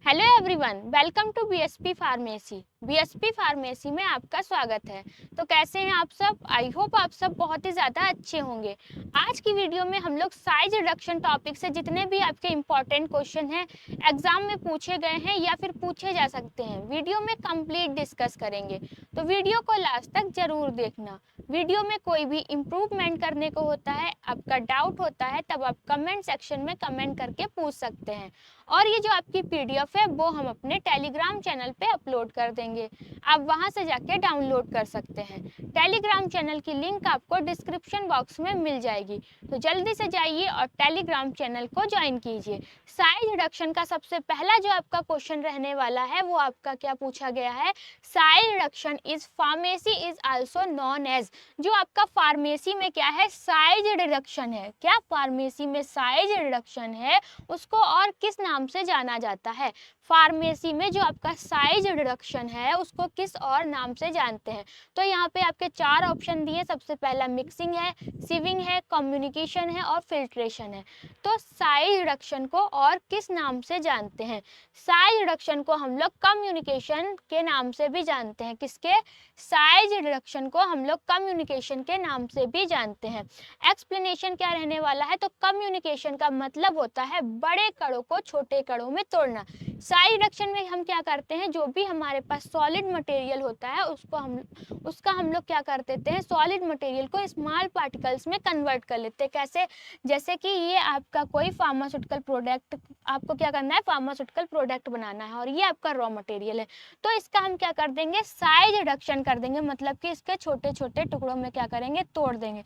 Hello everyone, welcome to BSP pharmacy. BSP pharmacy में आपका स्वागत है। तो कैसे हैं आप सब? आई होप आप सब बहुत ही ज़्यादा अच्छे होंगे। आज की वीडियो में हम लोग साइज रिडक्शन टॉपिक से जितने भी आपके इम्पोर्टेंट क्वेश्चन हैं, एग्जाम में पूछे गए हैं या फिर पूछे जा सकते हैं, वीडियो में कंप्लीट डिस्कस करेंगे। तो वीडियो को लास्ट तक जरूर देखना। वीडियो में कोई भी इम्प्रूवमेंट करने को होता है, आपका डाउट होता है, तब आप कमेंट सेक्शन में कमेंट करके पूछ सकते हैं। और ये जो आपकी पीडीएफ है वो हम अपने टेलीग्राम चैनल पे अपलोड कर देंगे, आप वहां से जाके डाउनलोड कर सकते हैं। टेलीग्राम चैनल की लिंक आपको डिस्क्रिप्शन बॉक्स में मिल जाएगी, तो जल्दी से जाइए और टेलीग्राम चैनल को ज्वाइन कीजिए। साइज रिडक्शन का सबसे पहला जो आपका क्वेश्चन रहने वाला है वो आपका क्या पूछा गया है? Size reduction is pharmacy is also known as. जो आपका फार्मेसी में क्या है? साइज रिडक्शन है। क्या फार्मेसी में साइज रिडक्शन है उसको और किस नाम से जाना जाता है? फार्मेसी में जो आपका साइज रिडक्शन है उसको किस और नाम से जानते हैं? तो यहाँ पे आपके चार ऑप्शन दिए। सबसे पहला मिक्सिंग है, सिविंग है, कम्युनिकेशन है और फिल्ट्रेशन है। तो साइज रिडक्शन को और किस नाम से जानते हैं? साइज रिडक्शन को हम लोग कम्युनिकेशन के नाम से भी जानते हैं। किसके? साइज रिडक्शन को हम लोग कम्युनिकेशन के नाम से भी जानते हैं। एक्सप्लेनेशन क्या रहने वाला है? तो कम्युनिकेशन का मतलब होता है बड़े कणों को छोटे कणों में तोड़ना। साइज रिडक्शन में हम क्या करते हैं? जो भी हमारे पास सॉलिड मटेरियल होता है उसका हम लोग क्या कर देते हैं? सॉलिड मटेरियल को स्मॉल पार्टिकल्स में कन्वर्ट कर लेते हैं। कैसे? जैसे कि ये आपका कोई फार्मास्यूटिकल प्रोडक्ट, आपको क्या करना है? फार्मास्यूटिकल प्रोडक्ट बनाना है और ये आपका रॉ मटेरियल है। तो इसका हम क्या कर देंगे? साइज रिडक्शन कर देंगे, मतलब कि इसके छोटे छोटे टुकड़ों में क्या करेंगे? तोड़ देंगे।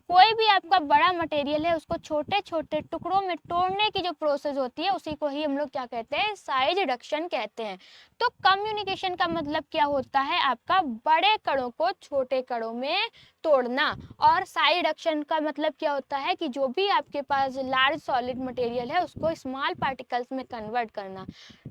कोई भी आपका बड़ा मटेरियल है उसको छोटे छोटे टुकड़ों में तोड़ने की जो प्रोसेस होती है उसी को ही हम लोग क्या कहते हैं? साइज रिडक्शन कहते हैं। तो कम्युनिकेशन का मतलब क्या होता है? आपका बड़े कणों को छोटे कणों में तोड़ना। और साइज रिडक्शन का मतलब क्या होता है? कि जो भी आपके पास लार्ज सॉलिड मटेरियल है उसको स्मॉल पार्टिकल्स में कन्वर्ट करना।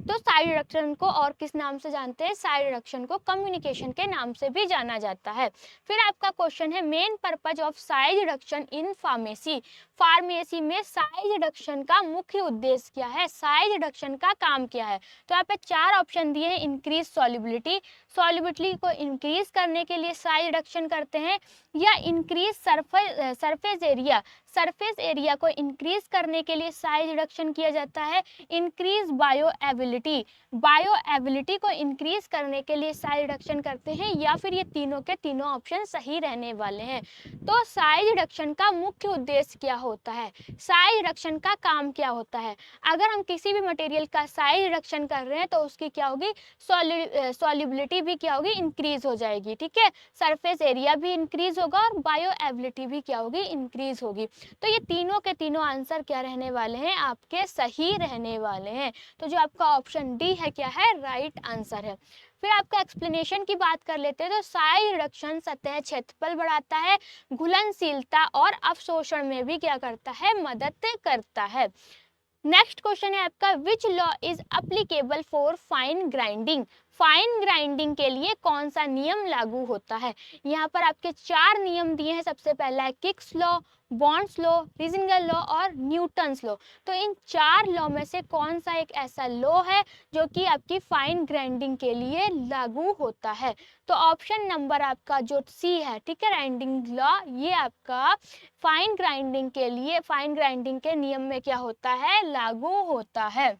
तो साइज रिडक्शन को और किस नाम से जानते हैं? साइज रिडक्शन को कम्युनिकेशन के नाम से भी जाना जाता है। फिर आपका क्वेश्चन है main purpose of size reduction in pharmacy. Pharmacy में साइज रिडक्शन का मुख्य उद्देश्य क्या है? साइज रिडक्शन का काम क्या है? तो यहाँ पे चार ऑप्शन दिए हैं। इंक्रीज सॉल्युबिलिटी, सॉल्युबिलिटी को इंक्रीज करने के लिए साइज रिडक्शन करते हैं। या increase surface area, surface area को इंक्रीज करने के लिए साइज रिडक्शन किया जाता है। Increase bio ability, bio ability को इंक्रीज करने के लिए साइज रिडक्शन करते हैं। या फिर ये तीनों के तीनों ऑप्शन सही रहने वाले हैं। तो साइज रिडक्शन का मुख्य उद्देश्य क्या होता है? साइज रिडक्शन का काम क्या होता है? अगर हम किसी भी मटेरियल का साइज रिडक्शन कर रहे हैं तो उसकी क्या होगी? सॉल्युबिलिटी भी क्या होगी? इंक्रीज हो जाएगी। ठीक है, सरफेस एरिया भी इंक्रीज होगा और बायो एबिलिटी भी क्या होगी? इंक्रीज होगी। तो ये तीनों के तीनों आंसर क्या रहने वाले हैं? आपके सही रहने वाले हैं। तो जो आपका ऑप्शन डी है क्या है? राइट आंसर है। फिर आपका एक्सप्लेनेशन की बात कर लेते हैं। तो साइज रिडक्शन सतह क्षेत्रफल बढ़ाता है, घुलनशीलता और अवशोषण में भी क्या करता है? मदद करता है। नेक्स्ट क्वेश्चन है आपका which law is applicable for fine grinding. Fine grinding के लिए कौन सा नियम लागू होता है? यहाँ पर आपके चार नियम दिए हैं। सबसे पहला है Kick's law, Bond's law, Rittinger's law और न्यूटन्स लॉ। तो इन चार लॉ में से कौन सा एक ऐसा लॉ है जो कि आपकी फाइन ग्राइंडिंग के लिए लागू होता है? तो ऑप्शन नंबर आपका जो सी है, ठीक है, ग्राइंडिंग लॉ, ये आपका फाइन ग्राइंडिंग के लिए, फाइन ग्राइंडिंग के नियम में क्या होता है? लागू होता है।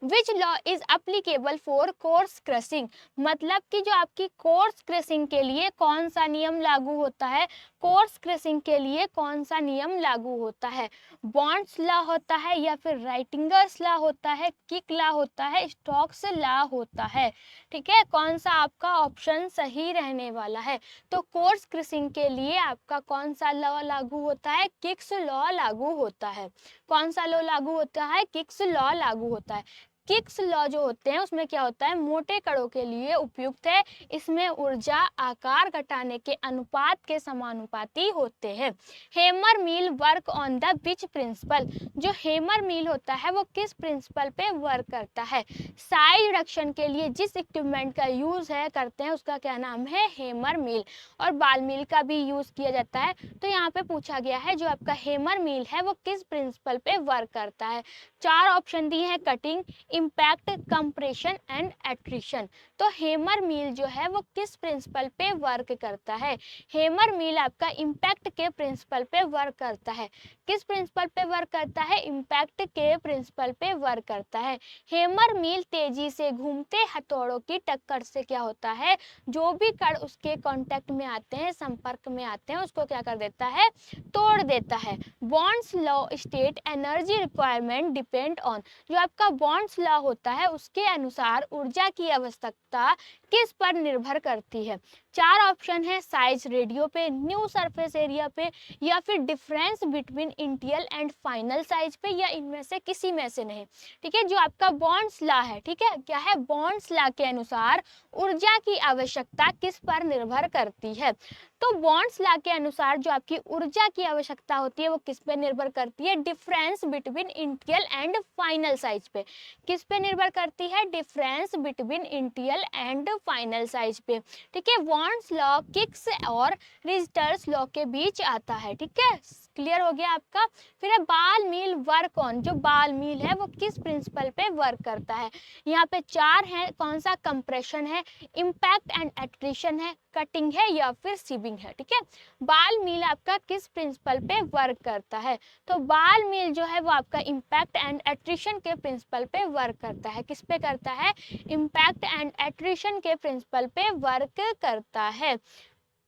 Which law is applicable for course crushing, मतलब कि जो आपकी कोर्स क्रशिंग के लिए कौन सा नियम लागू होता है? कोर्स क्रशिंग के लिए कौन सा नियम लागू होता है? बॉन्ड्स लॉ होता है या फिर राइटिंगर्स लॉ होता है, किक लॉ होता है, स्टोक्स लॉ होता है? ठीक है, कौन सा आपका ऑप्शन सही रहने वाला है? तो कोर्स क्रशिंग के लिए आपका कौन सा लॉ लागू होता है? किक्स लॉ लागू होता है। कौन सा लॉ लागू होता है? किक्स लॉ लागू होता है। किक्स लॉ जो होते हैं उसमें क्या होता है? मोटे कणों के लिए उपयुक्त है। इसमें ऊर्जा आकार घटाने के अनुपात के समानुपाती होते हैं। Hammer mill work on the which principle, जो हेमर मिल होता है वो किस प्रिंसिपल पे वर्क करता है? साइज रिडक्शन के लिए जिस इक्विपमेंट का यूज है करते हैं उसका क्या नाम है? हेमर मिल। और बाल मिल का भी यूज किया जाता है। तो यहाँ पे पूछा गया है जो आपका हेमर मिल है वो किस प्रिंसिपल पे वर्क करता है? चार ऑप्शन दिए हैं। Cutting, impact, compression and attrition. तो हेमर मिल जो है वो किस प्रिंसिपल पे वर्क करता है? हेमर मिल आपका इम्पैक्ट के प्रिंसिपल पे वर्क करता है। किस प्रिंसिपल पे वर्क करता है? इम्पैक्ट के प्रिंसिपल पे वर्क करता है। हेमर मिल तेजी से घूमते हथौड़ों की टक्कर से क्या होता है, जो भी कण उसके कांटेक्ट में आते हैं, संपर्क में आते हैं, उसको क्या कर देता है, तोड़ देता है। Bond's law state energy requirement depend on, जो आपका बॉन्ड्स लॉ होता है उसके अनुसार ऊर्जा की आवश्यकता किस पर निर्भर करती है? 4 ऑप्शन है, साइज रेडियो पे, न्यू सरफेस एरिया पे, या फिर difference between initial and final size पे, या इनमें से किसी में से नहीं। ठीक है, जो आपका बॉन्ड्स लॉ है, ठीक है, क्या है, बॉन्ड्स लॉ के अनुसार ऊर्जा की आवश्यकता किस पर निर्भर करती है? तो बॉन्ड्स लॉ के अनुसार जो आपकी ऊर्जा की आवश्यकता होती है वो किस पे निर्भर करती है? Difference between initial and final size पे। किस पे निर्भर करती है? Difference between initial and final size पे। ठीक है, बॉन्ड्स लॉ किक्स और रिजल्ट्स लॉ के बीच आता है। ठीक है, क्लियर हो गया आपका। फिर है बाल मील वर्क ऑन, जो बाल मील है वो किस प्रिंसिपल पे वर्क करता है? यहाँ पे 4 है, कौन सा? कंप्रेशन है, इम्पैक्ट एंड एट्रिशन है, कटिंग है, या फिर सीविंग है। ठीक है, बाल मील आपका किस प्रिंसिपल पे वर्क करता है? तो बाल मील जो है वो आपका इम्पैक्ट एंड एट्रिशन के प्रिंसिपल पे वर्क करता है। किस पे करता है? इम्पैक्ट एंड एट्रिशन के प्रिंसिपल पे वर्क करता है।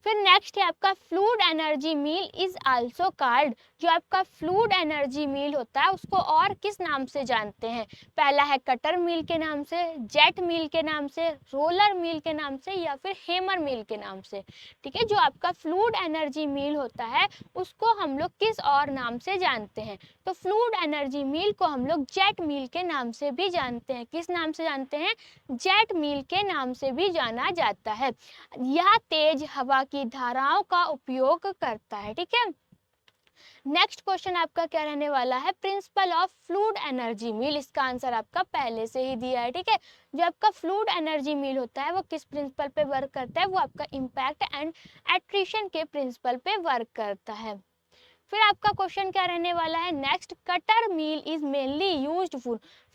फिर नेक्स्ट है आपका fluid energy mill is also called, जो आपका फ्लूइड एनर्जी मील होता है उसको और किस नाम से जानते हैं? पहला है कटर मील के नाम से, जेट मील के नाम से, रोलर मील के नाम से, या फिर हेमर मील के नाम से। ठीक है, जो आपका फ्लूइड एनर्जी मील होता है उसको हम लोग किस और नाम से जानते हैं? तो फ्लूइड एनर्जी मील को हम लोग जेट मील के नाम से भी जानते हैं। किस नाम से जानते हैं? जेट मील के नाम से भी जाना जाता है। यह तेज हवा की धाराओं का उपयोग करता है। ठीक है, नेक्स्ट क्वेश्चन आपका क्या रहने वाला है? प्रिंसिपल ऑफ फ्लूइड एनर्जी मील। इसका आंसर आपका पहले से ही दिया है। ठीक है, जो आपका फ्लूइड एनर्जी मील होता है वो किस प्रिंसिपल पे वर्क करता है? वो आपका इम्पैक्ट एंड एट्रिशन के प्रिंसिपल पे वर्क करता है। फिर आपका क्वेश्चन क्या रहने वाला है? Next, cutter mill is mainly used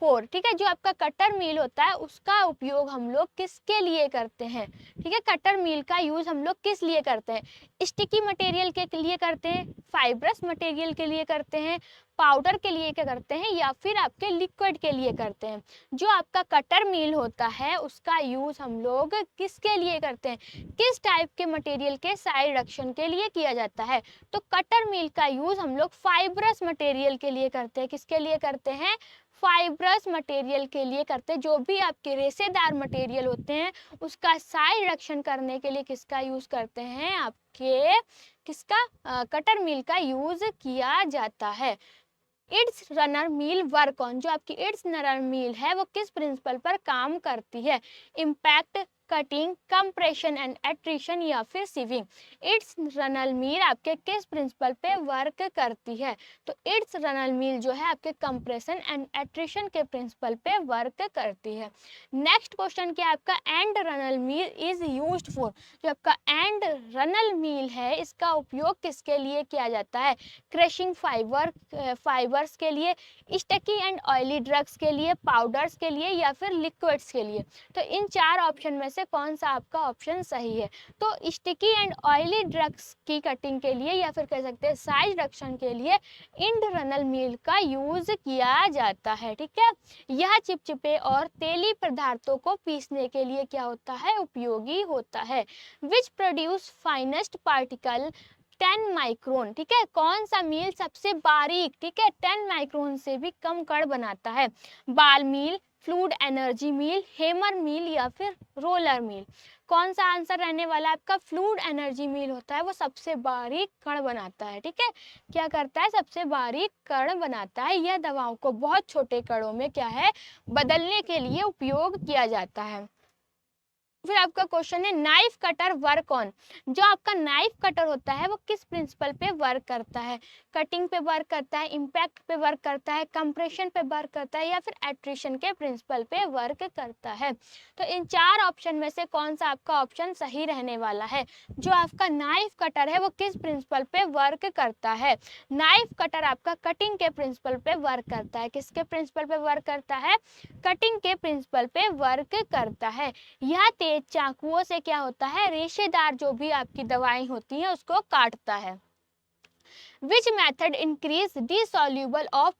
for. ठीक है, जो आपका कटर मील होता है उसका उपयोग हम लोग किसके लिए करते हैं? ठीक है, कटर मील का यूज हम लोग किस लिए करते हैं? स्टिकी मटेरियल के लिए करते हैं, फाइब्रस मटेरियल के लिए करते हैं, पाउडर के लिए क्या करते हैं, या फिर आपके लिक्विड के लिए करते हैं? जो आपका कटर मील होता है उसका यूज हम लोग किसके लिए करते हैं? किस टाइप के मटेरियल के साइड रिडक्शन के लिए किया जाता है? तो कटर मील का यूज हम लोग फाइब्रस मटेरियल के लिए करते हैं। किसके लिए करते हैं? फाइब्रस मटेरियल के लिए करते हैं। जो भी आपके रेशेदार मटेरियल होते हैं उसका साइड रिडक्शन करने के लिए किसका यूज करते हैं? आपके किसका? कटर मील का यूज किया जाता है। It's runner mill work on, जो आपकी इट्स रनर मील है वो किस प्रिंसिपल पर काम करती है? Impact, cutting, compression and attrition, या फिर सीविंग? इट्स रनल मील आपके किस प्रिंसिपल पे वर्क करती है? तो इट्स रनल मील जो है आपके कंप्रेशन एंड एट्रिशन के प्रिंसिपल पे वर्क करती है। नेक्स्ट क्वेश्चन क्या है आपका? एंड runner mill is used for, जो आपका एंड रनल मील है इसका उपयोग किसके लिए किया जाता है? क्रशिंग फाइबर्स के लिए, स्टिकी एंड ऑयली ड्रग्स के लिए, पाउडर्स के लिए, या फिर लिक्विड्स के लिए? तो इन 4 ऑप्शन में से कौन सा आपका ऑप्शन सही है? तो स्टिकी एंड ऑयली ड्रग्स की कटिंग के लिए, या फिर कह सकते हैं साइज रिडक्शन के लिए, एंड रनल मील का यूज किया जाता है। ठीक है, यह चिपचिपे और तेली पदार्थों को पीसने के लिए क्या होता है? उपयोगी होता है। Which produce finest particle 10 micron. ठीक है, कौन सा मील सबसे बारीक, ठीक है, 10 माइक्रोन से भी कम कण बनाता है? बाल मील, फ्लूइड एनर्जी मील, हेमर मील, या फिर रोलर मील? कौन सा आंसर रहने वाला है आपका? फ्लूइड एनर्जी मील होता है वो सबसे बारीक कण बनाता है। ठीक है, क्या करता है? सबसे बारीक कण बनाता है। यह दवाओं को बहुत छोटे कणों में क्या है? बदलने के लिए उपयोग किया जाता है। फिर आपका क्वेश्चन है नाइफ कटर वर्क ऑन। जो आपका नाइफ कटर होता है वो किस प्रिंसिपल पे वर्क करता है? कटिंग पे वर्क करता है, इम्पैक्ट पे वर्क करता है, कंप्रेशन पे वर्क करता है या फिर एट्रिशन के प्रिंसिपल पे वर्क करता है? तो इन चार ऑप्शन में से कौन सा आपका ऑप्शन सही रहने वाला है? जो आपका नाइफ कटर है वो किस प्रिंसिपल पे वर्क करता है? नाइफ कटर आपका कटिंग के प्रिंसिपल पे वर्क करता है। किसके प्रिंसिपल पे वर्क करता है? कटिंग के प्रिंसिपल पे वर्क करता है। यह तेज चाकुओं से क्या होता है? रेशेदार जो भी आपकी दवाएं होती हैं उसको काटता है। Which method increase the solubility of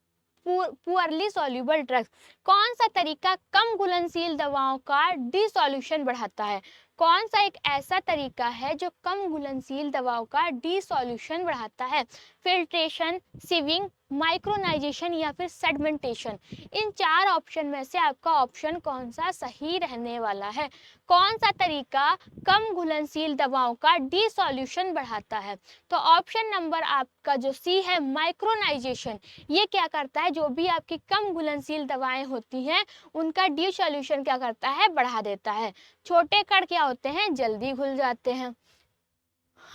poorly soluble drugs. कौन सा तरीका कम घुलनशील दवाओं का डिसॉल्यूशन बढ़ाता है? कौन सा एक ऐसा तरीका है जो कम घुलनशील दवाओं का डिसॉल्यूशन बढ़ाता है? फिल्ट्रेशन, सिविंग, माइक्रोनाइजेशन या फिर सेडमेंटेशन। इन चार ऑप्शन में से आपका ऑप्शन कौन सा सही रहने वाला है? कौन सा तरीका कम घुलनशील दवाओं का डिसॉल्यूशन बढ़ाता है? तो ऑप्शन नंबर आपका जो सी है माइक्रोनाइजेशन, ये क्या करता है? जो भी आपकी कम घुलनशील दवाएं होती हैं उनका डिसॉल्यूशन क्या करता है? बढ़ा देता है। छोटे कण क्या होते हैं? जल्दी घुल जाते हैं।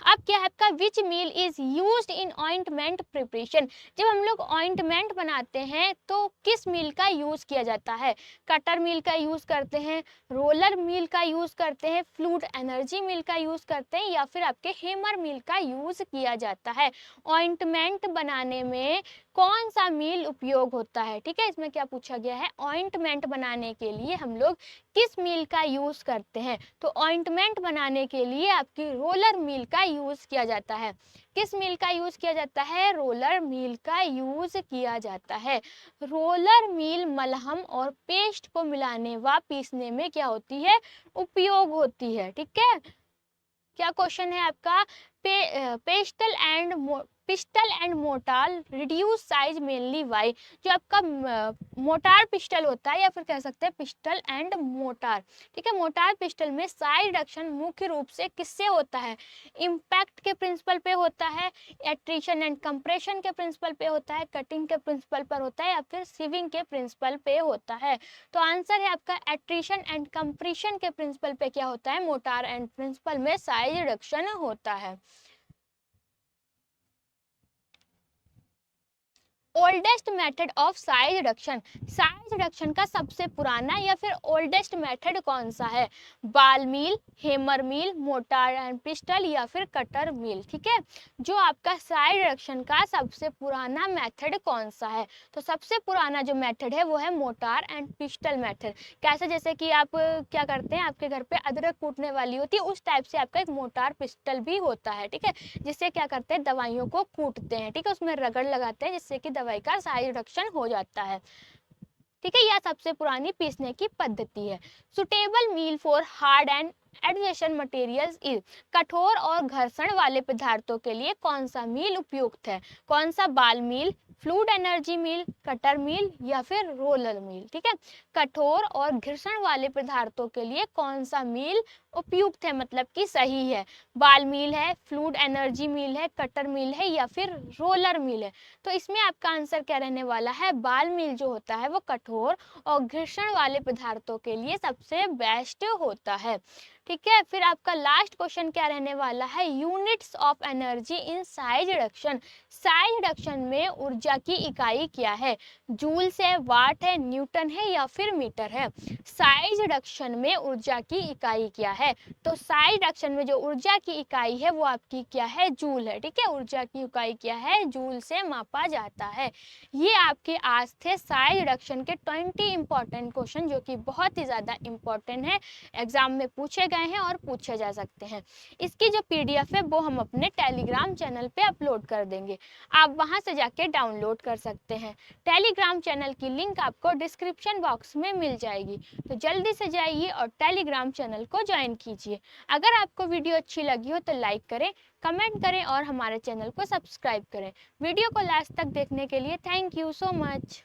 अब क्या है आपका which mill is used in ointment preparation. जब हम लोग ऑइंटमेंट बनाते हैं तो किस मील का यूज किया जाता है? कटर मील का यूज करते हैं, रोलर मील का यूज करते हैं, फ्लूइड एनर्जी मील का यूज करते हैं या फिर आपके हेमर मील का यूज किया जाता है? ऑइंटमेंट बनाने में कौन सा मील उपयोग होता है? ठीक है, इसमें क्या पूछा गया है? ऑइंटमेंट बनाने के लिए हम लोग किस मील का यूज करते हैं? तो ऑइंटमेंट बनाने के लिए आपकी रोलर मील का यूज किया जाता है। किस मील का यूज किया जाता है? रोलर मील का यूज किया जाता है। रोलर मील मलहम और पेस्ट को मिलाने व पीसने में क्या होती है? उपयोग होती है। ठीक है, क्या क्वेश्चन है आपका? Pestle and mortar reduce size mainly why. जो आपका मोटार पिस्टल होता है या फिर कह सकते हैं पिस्टल एंड मोटार, ठीक है, मोटार पिस्टल में साइज रिडक्शन मुख्य रूप से किससे होता है? इम्पैक्ट के प्रिंसिपल पे होता है, एट्रिशन एंड कंप्रेशन के प्रिंसिपल पे होता है, कटिंग के प्रिंसिपल पर होता है या फिर सिविंग के प्रिंसिपल पे होता है? तो आंसर है आपका एट्रिशन एंड कंप्रेशन के प्रिंसिपल पे क्या होता है? मोटार एंड प्रिंसिपल में साइज रिडक्शन होता है। Oldest method of size reduction. Size reduction का सबसे पुराना या फिर ओल्डेस्ट मेथड कौन सा है? Ball mill, hammer mill, mortar and pestle या फिर कटर मील। ठीक है, जो आपका साइज रिडक्शन का सबसे पुराना मेथड कौन सा है? तो सबसे पुराना जो मेथड है वो है मोटार एंड पिस्टल मेथड। कैसे? जैसे कि आप क्या करते हैं, आपके घर पे अदरक कूटने वाली होती है, उस टाइप से आपका एक मोटार पिस्टल भी होता है। ठीक है, जिससे क्या करते हैं? दवाइयों को कूटते हैं। ठीक है, उसमें रगड़ लगाते हैं जिससे कि दवाई का साइज रिडक्शन हो जाता है। ठीक है, यह सबसे पुरानी पीसने की पद्धति है। Suitable mill for hard and adhesion materials is. कठोर और घर्षण वाले पदार्थों के लिए कौन सा मील उपयुक्त है? कौन सा? बाल मील, फ्लूइड एनर्जी मील, कटर मील या फिर रोलर मील। ठीक है, कठोर और घर्षण वाले पदार्थों के लिए कौन सा मील उपयुक्त है, मतलब कि सही है? बाल मील है, फ्लूइड एनर्जी मील है, कटर मील है या फिर रोलर मील है? तो इसमें आपका आंसर क्या रहने वाला है? बाल मील जो होता है वो कठोर और घर्षण वाले पदार्थों के लिए सबसे बेस्ट होता है। ठीक है, फिर आपका लास्ट क्वेश्चन क्या रहने वाला है? Units of energy in size reduction. Size reduction में ऊर्जा की इकाई क्या है? जूल है, वाट है, न्यूटन है या फिर मीटर है? साइज रिडक्शन में ऊर्जा की इकाई क्या है? तो साइज रिडक्शन में जो ऊर्जा की इकाई है वो आपकी क्या है? जूल है। ठीक है, ऊर्जा की इकाई क्या है? जूल से मापा जाता है। ये आपके आज थे साइज रिडक्शन के 20 इंपॉर्टेंट क्वेश्चन, जो कि बहुत ही ज़्यादा इंपॉर्टेंट है, एग्जाम में पूछे गए हैं और पूछे जा सकते हैं। इसकी जो PDF है वो हम अपने टेलीग्राम चैनल पे अपलोड कर देंगे, आप वहां से जाके डाउनलोड कर सकते हैं। टेलीग्राम चैनल की लिंक आपको डिस्क्रिप्शन बॉक्स में मिल जाएगी, तो जल्दी से जाइए और टेलीग्राम चैनल को ज्वाइन कीजिए। अगर आपको वीडियो अच्छी लगी हो तो लाइक करें, कमेंट करें और हमारे चैनल को सब्सक्राइब करें। वीडियो को लास्ट तक देखने के लिए थैंक यू सो मच।